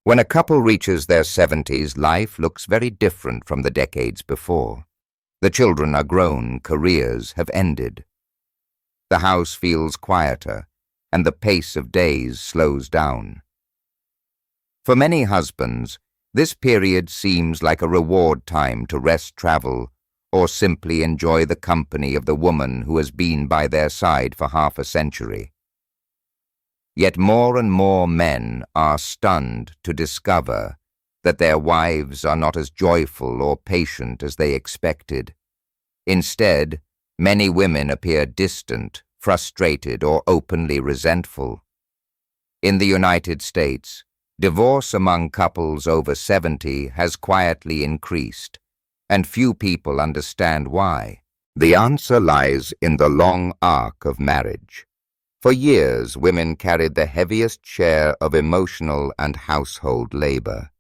When a couple reaches their 70s, life looks very different from the decades before. The children are grown, careers have ended. The house feels quieter, and the pace of days slows down. For many husbands, this period seems like a reward time to rest, travel, or simply enjoy the company of the woman who has been by their side for half a century. Yet more and more men are stunned to discover that their wives are not as joyful or patient as they expected. Instead, many women appear distant, frustrated, or openly resentful. In the United States, divorce among couples over 70 has quietly increased, and few people understand why. The answer lies in the long arc of marriage. For years, women carried the heaviest share of emotional and household labor.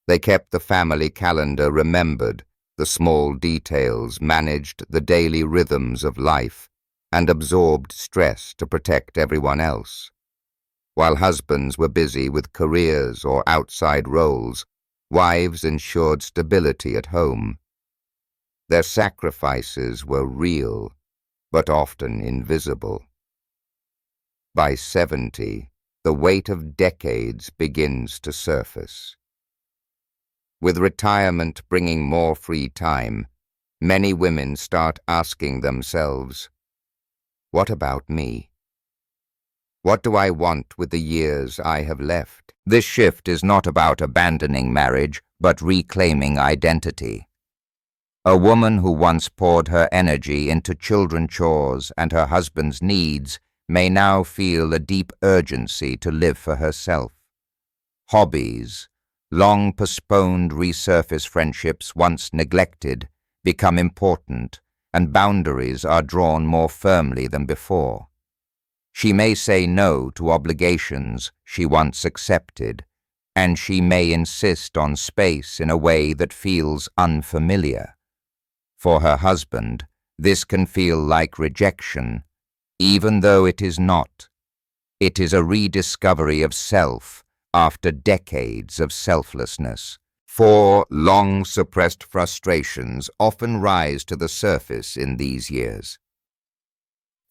They kept the family calendar, remembered the small details, managed the daily rhythms of life, and absorbed stress to protect everyone else. While husbands were busy with careers or outside roles, wives ensured stability at home. Their sacrifices were real, but often invisible. By 70, the weight of decades begins to surface. With retirement bringing more free time, many women start asking themselves, "What about me? What do I want with the years I have left?" This shift is not about abandoning marriage, but reclaiming identity. A woman who once poured her energy into children's chores and her husband's needs may now feel a deep urgency to live for herself. Hobbies, long-postponed resurface friendships once neglected, become important, and boundaries are drawn more firmly than before. She may say no to obligations she once accepted, and she may insist on space in a way that feels unfamiliar. For her husband, this can feel like rejection, even though it is not. It is a rediscovery of self after decades of selflessness. 4 long-suppressed frustrations often rise to the surface in these years.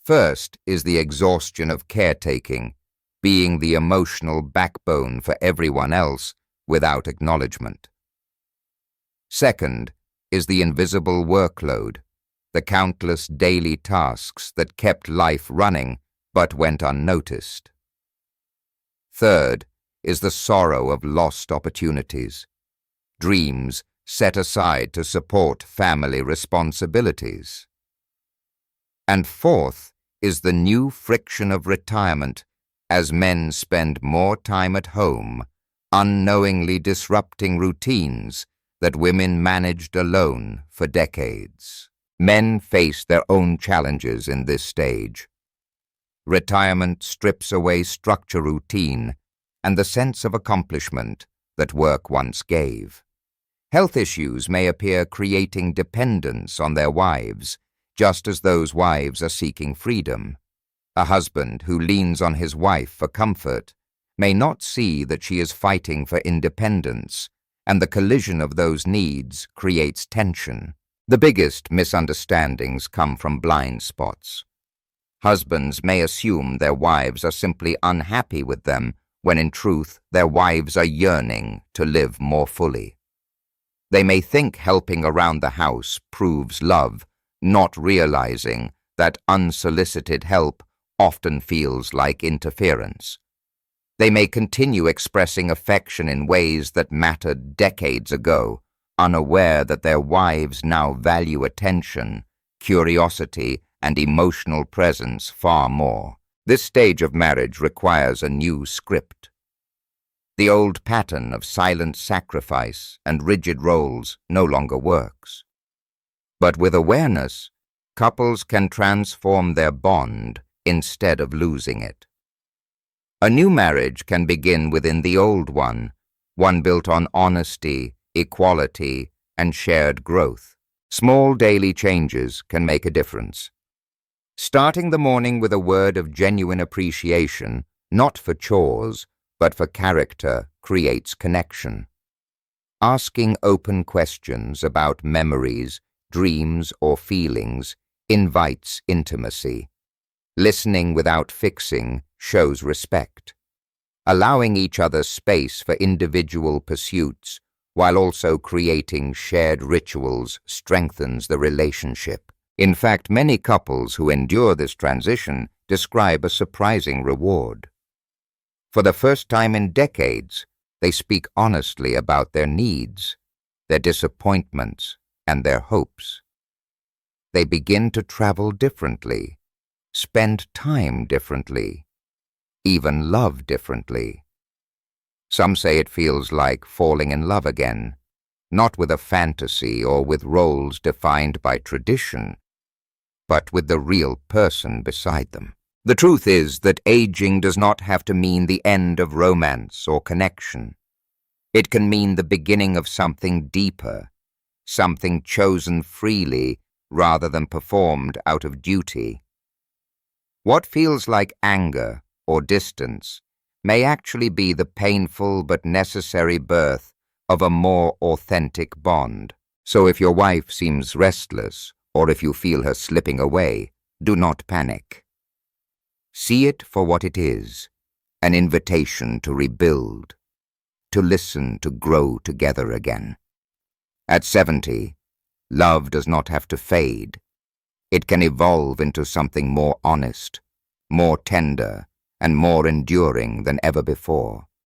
First is the exhaustion of caretaking, being the emotional backbone for everyone else without acknowledgement. Second is the invisible workload, the countless daily tasks that kept life running but went unnoticed. Third is the sorrow of lost opportunities, dreams set aside to support family responsibilities. And fourth is the new friction of retirement as men spend more time at home, unknowingly disrupting routines that women managed alone for decades. Men face their own challenges in this stage. Retirement strips away structure, routine, and the sense of accomplishment that work once gave. Health issues may appear, creating dependence on their wives, just as those wives are seeking freedom. A husband who leans on his wife for comfort may not see that she is fighting for independence, and the collision of those needs creates tension. The biggest misunderstandings come from blind spots. Husbands may assume their wives are simply unhappy with them, when in truth their wives are yearning to live more fully. They may think helping around the house proves love, not realizing that unsolicited help often feels like interference. They may continue expressing affection in ways that mattered decades ago, unaware that their wives now value attention, curiosity, and emotional presence far more. This stage of marriage requires a new script. The old pattern of silent sacrifice and rigid roles no longer works. But with awareness, couples can transform their bond instead of losing it. A new marriage can begin within the old one built on honesty, equality, and shared growth. Small daily changes can make a difference. Starting the morning with a word of genuine appreciation, not for chores, but for character, creates connection. Asking open questions about memories, dreams, or feelings invites intimacy. Listening without fixing shows respect. Allowing each other space for individual pursuits while also creating shared rituals strengthens the relationship. In fact, many couples who endure this transition describe a surprising reward. For the first time in decades, they speak honestly about their needs, their disappointments, and their hopes. They begin to travel differently, spend time differently, even love differently. Some say it feels like falling in love again, not with a fantasy or with roles defined by tradition, but with the real person beside them. The truth is that aging does not have to mean the end of romance or connection. It can mean the beginning of something deeper, something chosen freely rather than performed out of duty. What feels like anger or distance may actually be the painful but necessary birth of a more authentic bond. So if your wife seems restless, or if you feel her slipping away, do not panic. See it for what it is, an invitation to rebuild, to listen, to grow together again. At 70, love does not have to fade. It can evolve into something more honest, more tender, and more enduring than ever before.